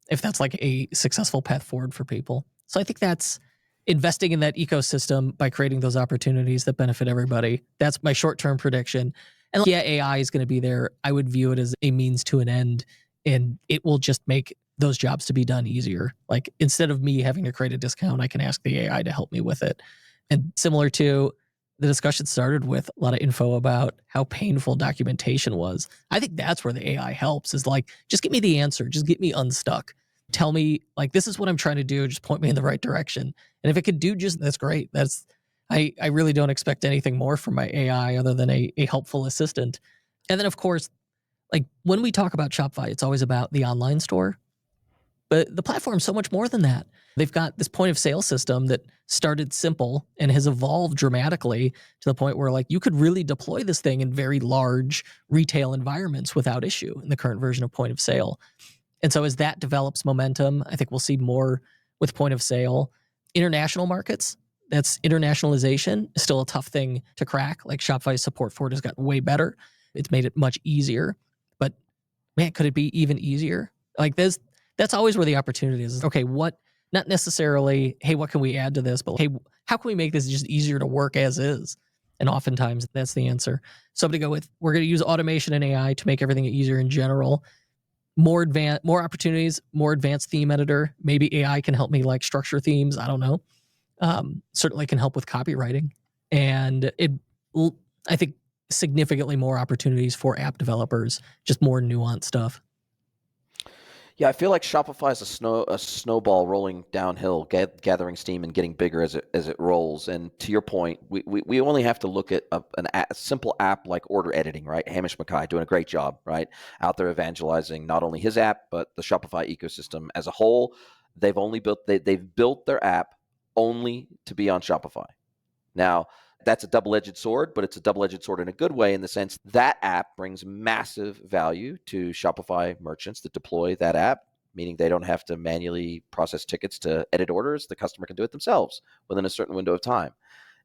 if that's like a successful path forward for people. So I think that's investing in that ecosystem by creating those opportunities that benefit everybody. That's my short-term prediction. And yeah, AI is going to be there. I would view it as a means to an end, and it will just make those jobs to be done easier. Like, instead of me having to create a discount, I can ask the AI to help me with it. And similar to the discussion started with a lot of info about how painful documentation was. I think that's where the AI helps, is like, just give me the answer. Just get me unstuck. Tell me, like, this is what I'm trying to do. Just point me in the right direction. And if it could do just, that's great. I really don't expect anything more from my AI other than a helpful assistant. And then, of course, like, when we talk about Shopify, it's always about the online store. But the platform's so much more than that. They've got this point of sale system that started simple and has evolved dramatically to the point where, like, you could really deploy this thing in very large retail environments without issue in the current version of point of sale. And so as that develops momentum, I think we'll see more with point of sale. International markets, that's internationalization, is still a tough thing to crack. Like, Shopify's support for it has gotten way better. It's made it much easier. But man, could it be even easier? Like, that's always where the opportunity is. Okay, not necessarily, hey, what can we add to this? But hey, how can we make this just easier to work as is? And oftentimes that's the answer. So I'm going to go with, we're going to use automation and AI to make everything easier in general. More opportunities, more advanced theme editor. Maybe AI can help me like structure themes. I don't know. Certainly can help with copywriting. And I think significantly more opportunities for app developers, just more nuanced stuff. Yeah, I feel like Shopify is a snowball rolling downhill, gathering steam and getting bigger as it rolls. And to your point, we only have to look at a simple app like order editing, right? Hamish Mackay doing a great job, right? Out there evangelizing not only his app, but the Shopify ecosystem as a whole. They've built their app only to be on Shopify. Now, that's a double-edged sword, but it's a double-edged sword in a good way, in the sense that app brings massive value to Shopify merchants that deploy that app, meaning they don't have to manually process tickets to edit orders. The customer can do it themselves within a certain window of time.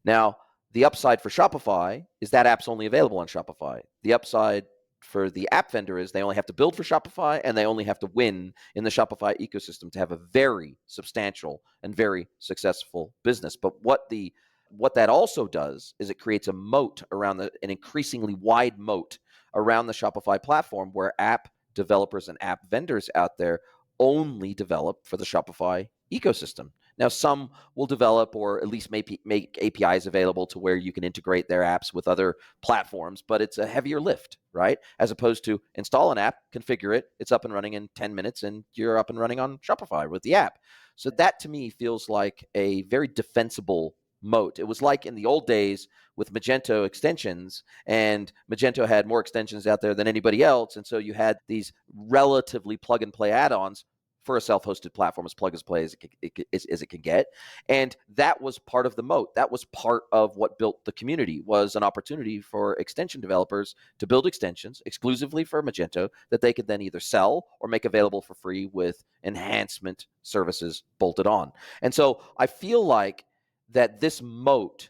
Now, the upside for Shopify is that app's only available on Shopify. The upside for the app vendor is they only have to build for Shopify, and they only have to win in the Shopify ecosystem to have a very substantial and very successful business. But what that also does is it creates a moat around an increasingly wide moat around the Shopify platform, where app developers and app vendors out there only develop for the Shopify ecosystem. Now, some will develop or at least make APIs available to where you can integrate their apps with other platforms, but it's a heavier lift, right? As opposed to install an app, configure it, it's up and running in 10 minutes, and you're up and running on Shopify with the app. So that, to me, feels like a very defensible moat. It was like in the old days with Magento extensions, and Magento had more extensions out there than anybody else. And so you had these relatively plug and play add-ons for a self-hosted platform, as plug and play as it can get. And that was part of the moat. That was part of what built the community, was an opportunity for extension developers to build extensions exclusively for Magento that they could then either sell or make available for free with enhancement services bolted on. And so I feel like that this moat,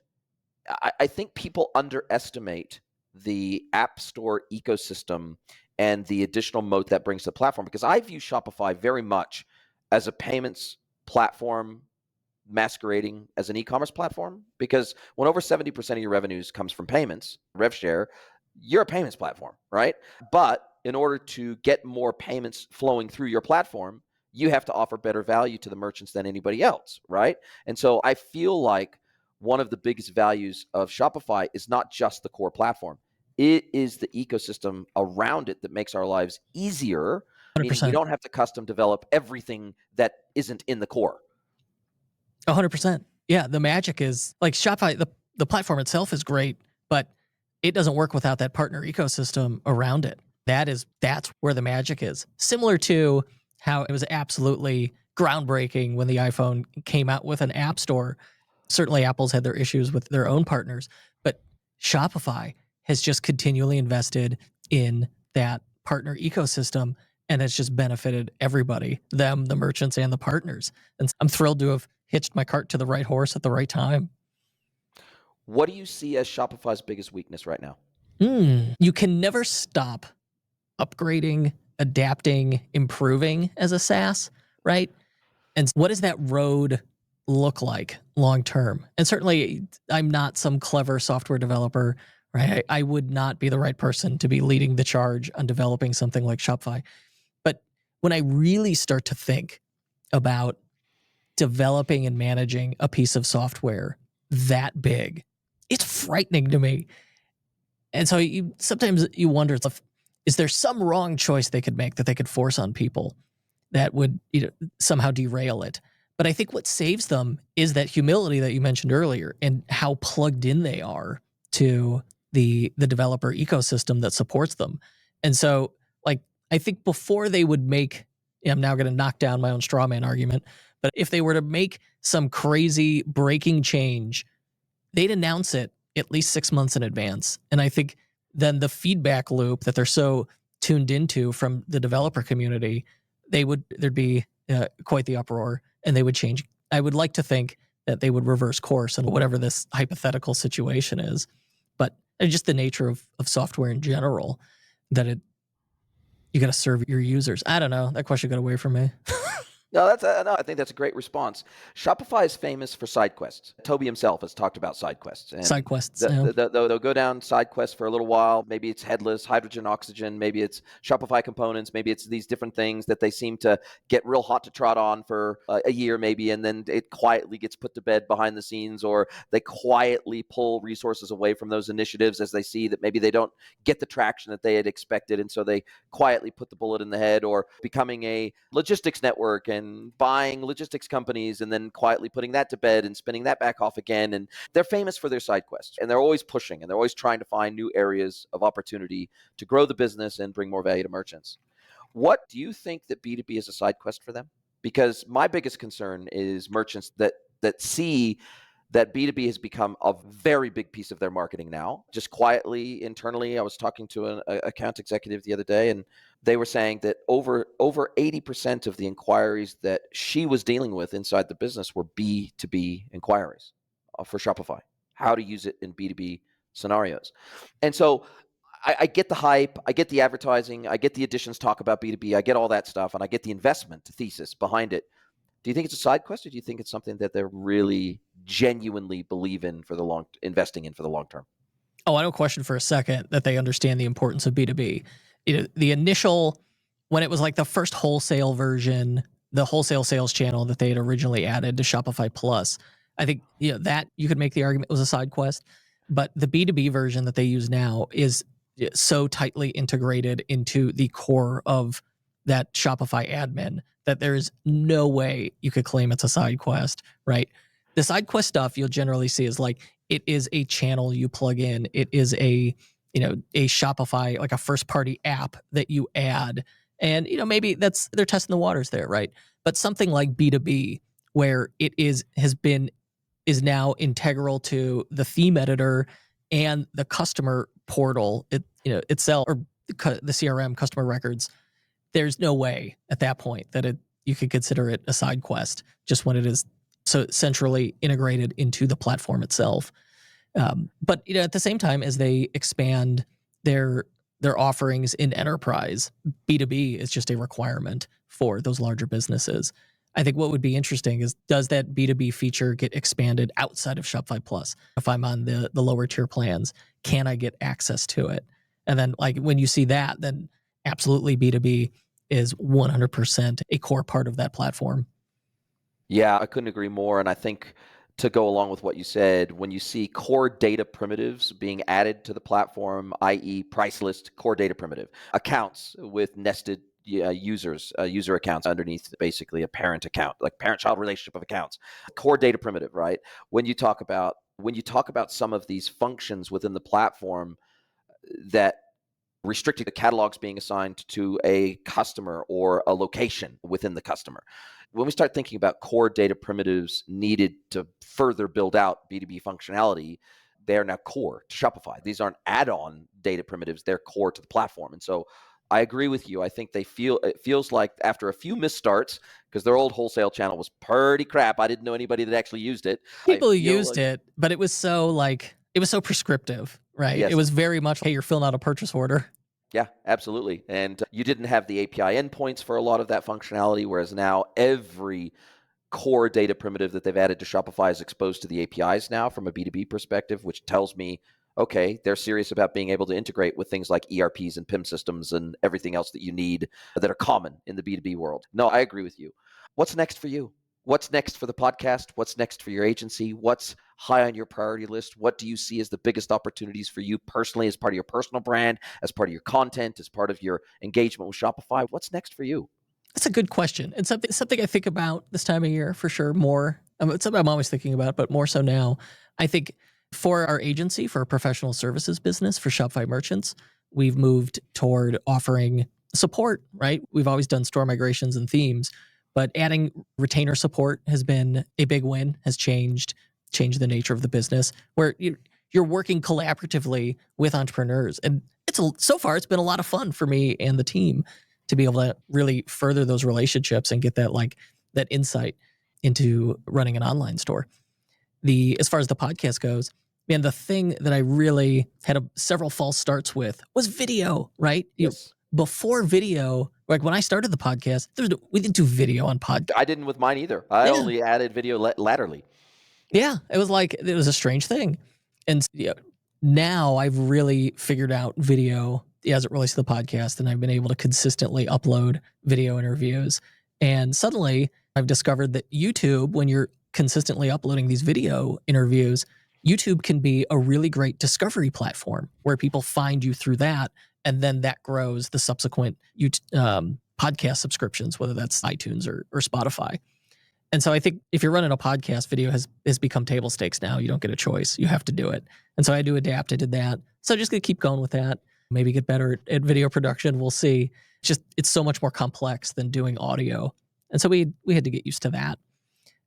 I think people underestimate the App Store ecosystem and the additional moat that brings to the platform, because I view Shopify very much as a payments platform masquerading as an e-commerce platform? Because when over 70% of your revenues comes from payments, rev share, you're a payments platform, right? But in order to get more payments flowing through your platform, you have to offer better value to the merchants than anybody else, right? And so I feel like one of the biggest values of Shopify is not just the core platform. It is the ecosystem around it that makes our lives easier, meaning we 100%. don't have to custom develop everything that isn't in the core. 100%. Yeah, the magic is like Shopify, the platform itself is great, but it doesn't work without that partner ecosystem around it. That's where the magic is. Similar to how it was absolutely groundbreaking when the iPhone came out with an app store. Certainly Apple's had their issues with their own partners, but Shopify has just continually invested in that partner ecosystem, and it's just benefited everybody, them, the merchants, and the partners. And I'm thrilled to have hitched my cart to the right horse at the right time. What do you see as Shopify's biggest weakness right now? You can never stop upgrading, adapting, improving as a SaaS, right? And what does that road look like long term? And certainly, I'm not some clever software developer, right? I would not be the right person to be leading the charge on developing something like Shopify. But when I really start to think about developing and managing a piece of software that big, it's frightening to me. And so sometimes you wonder, is there some wrong choice they could make that they could force on people that would somehow derail it? But I think what saves them is that humility that you mentioned earlier and how plugged in they are to the developer ecosystem that supports them. And so, like, I think before they would make, I'm now going to knock down my own straw man argument, but if they were to make some crazy breaking change, they'd announce it at least 6 months in advance. And I think then the feedback loop that they're so tuned into from the developer community, there'd be quite the uproar, and they would change. I would like to think that they would reverse course on whatever this hypothetical situation is, but it's just the nature of software in general, that you got to serve your users. I don't know. That question got away from me. No, I think that's a great response. Shopify is famous for side quests. Toby himself has talked about side quests. And Side quests. Yeah. they'll go down side quests for a little while. Maybe it's headless, hydrogen, oxygen. Maybe it's Shopify components. Maybe it's these different things that they seem to get real hot to trot on for a year, maybe, and then it quietly gets put to bed behind the scenes, or they quietly pull resources away from those initiatives as they see that maybe they don't get the traction that they had expected, and so they quietly put the bullet in the head, or becoming a logistics network and buying logistics companies and then quietly putting that to bed and spinning that back off again. And they're famous for their side quests, and they're always pushing, and they're always trying to find new areas of opportunity to grow the business and bring more value to merchants. What do you think that B2B is a side quest for them? Because my biggest concern is merchants that see that B2B has become a very big piece of their marketing now, just quietly, internally. I was talking to an account executive the other day, and they were saying that over 80% of the inquiries that she was dealing with inside the business were B2B inquiries for Shopify, how to use it in B2B scenarios. And so I get the hype, I get the advertising, I get the additions talk about B2B, I get all that stuff, and I get the investment thesis behind it. Do you think it's a side quest, or do you think it's something that they're really genuinely believe in investing in for the long term? Oh, I don't question for a second that they understand the importance of B2B. The initial, when it was like the first wholesale version, the wholesale sales channel that they had originally added to Shopify Plus, I think that you could make the argument was a side quest. But the B2B version that they use now is so tightly integrated into the core of that Shopify admin that there's no way you could claim it's a side quest, right? The side quest stuff you'll generally see is like, it is a channel you plug in. It is a Shopify, like a first party app that you add. And, maybe they're testing the waters there, right? But something like B2B, where it is now integral to the theme editor and the customer portal itself, or the CRM, customer records, there's no way at that point that you could consider it a side quest, just when it is so centrally integrated into the platform itself. But at the same time, as they expand their offerings in enterprise, B2B is just a requirement for those larger businesses. I think what would be interesting is, does that B2B feature get expanded outside of Shopify Plus? If I'm on the lower tier plans, can I get access to it? And then like when you see that, then absolutely B2B is 100% a core part of that platform. Yeah, I couldn't agree more. And I think to go along with what you said, when you see core data primitives being added to the platform, i.e. price list, core data primitive, accounts with nested user accounts underneath basically a parent account, like parent-child relationship of accounts, core data primitive, right? When you talk about some of these functions within the platform that restricting the catalogs being assigned to a customer or a location within the customer. When we start thinking about core data primitives needed to further build out B2B functionality, they are now core to Shopify. These aren't add-on data primitives, they're core to the platform. And so I agree with you. I think it feels like after a few misstarts, because their old wholesale channel was pretty crap. I didn't know anybody that actually used it. People used it, but it was so prescriptive, right? Yes. It was very much, hey, you're filling out a purchase order. Yeah, absolutely. And you didn't have the API endpoints for a lot of that functionality, whereas now every core data primitive that they've added to Shopify is exposed to the APIs now from a B2B perspective, which tells me, okay, they're serious about being able to integrate with things like ERPs and PIM systems and everything else that you need that are common in the B2B world. No, I agree with you. What's next for you? What's next for the podcast? What's next for your agency? What's high on your priority list? What do you see as the biggest opportunities for you personally, as part of your personal brand, as part of your content, as part of your engagement with Shopify? What's next for you? That's a good question. And something I think about this time of year for sure more. It's something I'm always thinking about, but more so now. I think for our agency, for our professional services business, for Shopify merchants, we've moved toward offering support, right? We've always done store migrations and themes, but adding retainer support has been a big win, has changed the nature of the business, where you're working collaboratively with entrepreneurs. And so far, it's been a lot of fun for me and the team to be able to really further those relationships and get that insight into running an online store. As far as the podcast goes, man, the thing that I really had several false starts with was video, right? Yes. Before video, like when I started the podcast, we didn't do video on podcast. I didn't with mine either. I only added video laterally. Yeah, it was a strange thing. And now I've really figured out video as it relates to the podcast, and I've been able to consistently upload video interviews. And suddenly I've discovered that YouTube, when you're consistently uploading these video interviews, YouTube can be a really great discovery platform where people find you through that. And then that grows the subsequent podcast subscriptions, whether that's iTunes or Spotify. And so I think if you're running a podcast, video has become table stakes now. You don't get a choice. You have to do it. And so I do adapt. I did that. So I'm just going to keep going with that. Maybe get better at video production. We'll see. It's so much more complex than doing audio. And so we had to get used to that.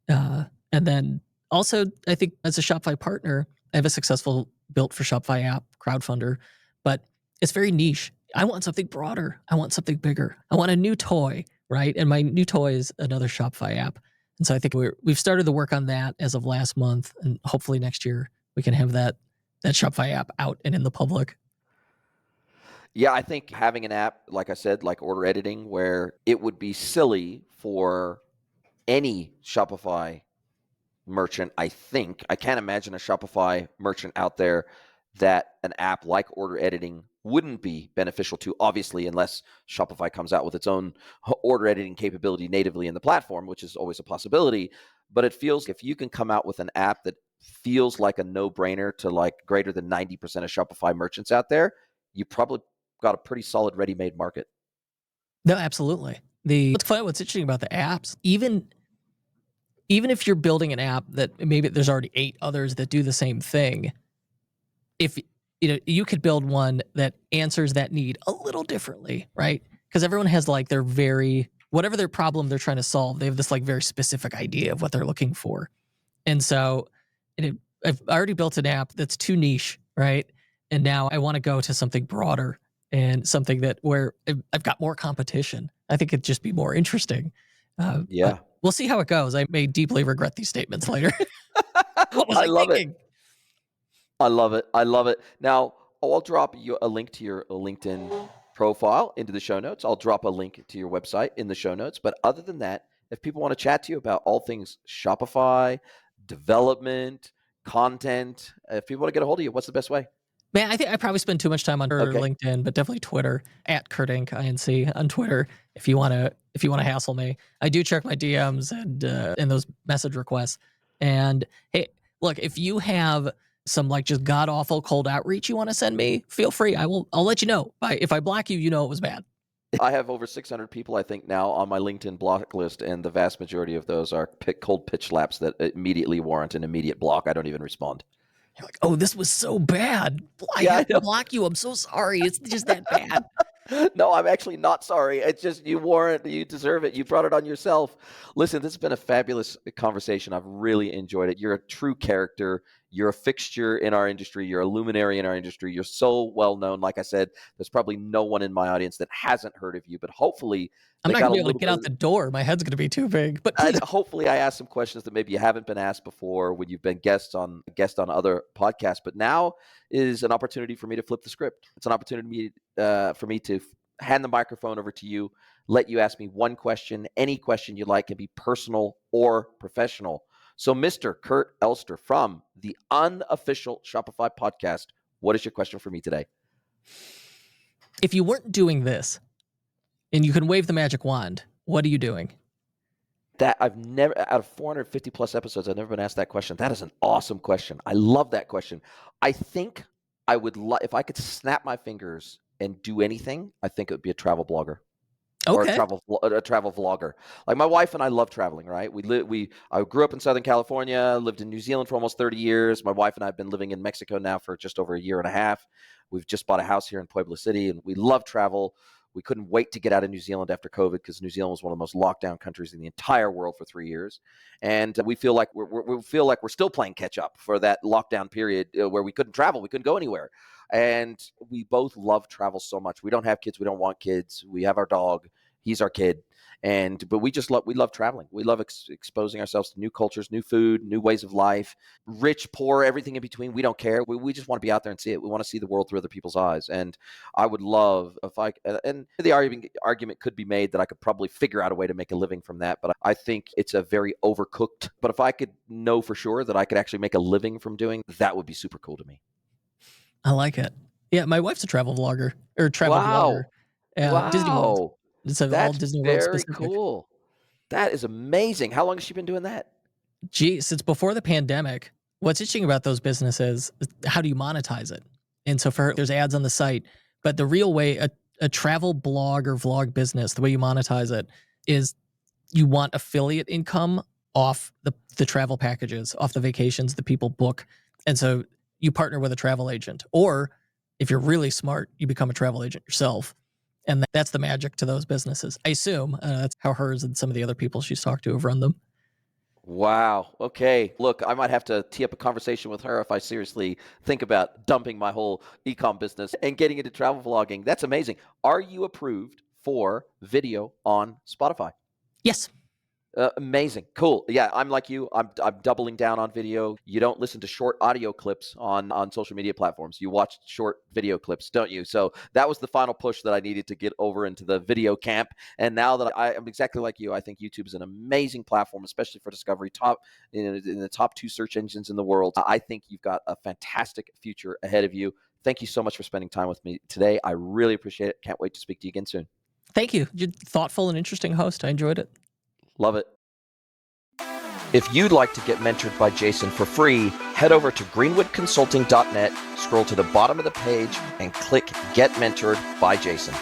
And then also, I think as a Shopify partner, I have a successful built for Shopify app, crowdfunder, but it's very niche. I want something broader. I want something bigger. I want a new toy, right? And my new toy is another Shopify app. And so I think we've started the work on that as of last month, and hopefully next year we can have that Shopify app out and in the public. Yeah, I think having an app, like I said, like order editing, where it would be silly for any Shopify merchant, I can't imagine a Shopify merchant out there that an app like order editing wouldn't be beneficial to, obviously, unless Shopify comes out with its own order editing capability natively in the platform, which is always a possibility. But it feels if you can come out with an app that feels like a no-brainer to like greater than 90% of Shopify merchants out there, you probably got a pretty solid ready-made market. No, absolutely. What's interesting about the apps, even if you're building an app that maybe there's already 8 others that do the same thing, if you could build one that answers that need a little differently, right? Because everyone has like whatever their problem they're trying to solve, they have this like very specific idea of what they're looking for. And so I've already built an app that's too niche, right? And now I want to go to something broader and something where I've got more competition. I think it'd just be more interesting. Yeah. We'll see how it goes. I may deeply regret these statements later. What was I love thinking? it. I love it. Now, I'll drop you a link to your LinkedIn profile into the show notes. I'll drop a link to your website in the show notes. But other than that, if people want to chat to you about all things Shopify, development, content, if people want to get a hold of you, what's the best way? Man, I think I probably spend too much time on Okay. LinkedIn, but definitely Twitter at Kurt Inc. INC on Twitter. If you wanna hassle me, I do check my DMs and those message requests. And hey, look, if you have some like just god awful cold outreach you want to send me, feel free. I'll let you know. If I block you, you know it was bad. I have over 600 people, I think, now on my LinkedIn block list, and the vast majority of those are cold pitch slaps that immediately warrant an immediate block. I don't even respond. You're like, oh, this was so bad. I Yeah, I have to know. block you. I'm so sorry. It's just that bad. No, I'm actually not sorry. It's just you deserve it. You brought it on yourself. Listen, this has been a fabulous conversation. I've really enjoyed it. You're a true character. You're a fixture in our industry. You're a luminary in our industry. You're so well known. Like I said, there's probably no one in my audience that hasn't heard of you, but hopefully I'm they not got gonna a be able to little get bit out the door. My head's gonna be too big. But and please, hopefully I asked some questions that maybe you haven't been asked before when you've been guest on other podcasts. But now is an opportunity for me to flip the script. It's an opportunity for me to hand the microphone over to you, let you ask me one question. Any question you like, can be personal or professional. So, Mr. Kurt Elster from the unofficial Shopify podcast, what is your question for me today? if you weren't doing this and you can wave the magic wand, what are you doing? That I've never, out of 450 plus episodes, I've never been asked that question. That is an awesome question. I love that question. I think I would if I could snap my fingers and do anything, I think it would be a travel blogger or Okay. a travel vlogger. Like my wife and I love traveling, right? I grew up in Southern California, lived in New Zealand for almost 30 years. My wife and I have been living in Mexico now for just over a year and a half. We've just bought a house here in Pueblo City, and we love travel. We couldn't wait to get out of New Zealand after COVID because New Zealand was one of the most locked down countries in the entire world for 3 years, and we feel like we're still playing catch up for that lockdown period where we couldn't travel, we couldn't go anywhere, and we both love travel so much. We don't have kids, we don't want kids. We have our dog, he's our kid, but we love traveling. We love exposing ourselves to new cultures, new food, new ways of life, rich, poor, everything in between. We don't care. We just want to be out there and see it. We want to see the world through other people's eyes. And I would love if and the argument could be made that I could probably figure out a way to make a living from that. But I think it's a very overcooked. But if I could know for sure that I could actually make a living from doing that, would be super cool to me. I like it. Yeah, my wife's a travel vlogger or travel blogger. Wow. Disney World. Wow. It's all That's Disney World very specific. cool. That is amazing. How long has she been doing that? Gee, since before the pandemic. What's interesting about those businesses is how do you monetize it? And so for her, there's ads on the site, but the real way a travel blog or vlog business, the way you monetize it is you want affiliate income off the travel packages, off the vacations that people book. And so you partner with a travel agent, or if you're really smart, you become a travel agent yourself. And that's the magic to those businesses. I assume that's how hers and some of the other people she's talked to have run them. Wow. Okay. Look, I might have to tee up a conversation with her if I seriously think about dumping my whole e-com business and getting into travel vlogging. That's amazing. Are you approved for video on Spotify? Yes. Amazing. Cool. Yeah, I'm like you. I'm doubling down on video. You don't listen to short audio clips on social media platforms. You watch short video clips, don't you? So that was the final push that I needed to get over into the video camp. And now that I'm exactly like you, I think YouTube is an amazing platform, especially for discovery. In the top 2 search engines in the world. I think you've got a fantastic future ahead of you. Thank you so much for spending time with me today. I really appreciate it. Can't wait to speak to you again soon. Thank you. You're a thoughtful and interesting host. I enjoyed it. Love it. If you'd like to get mentored by Jason for free, head over to greenwoodconsulting.net, scroll to the bottom of the page, and click Get Mentored by Jason.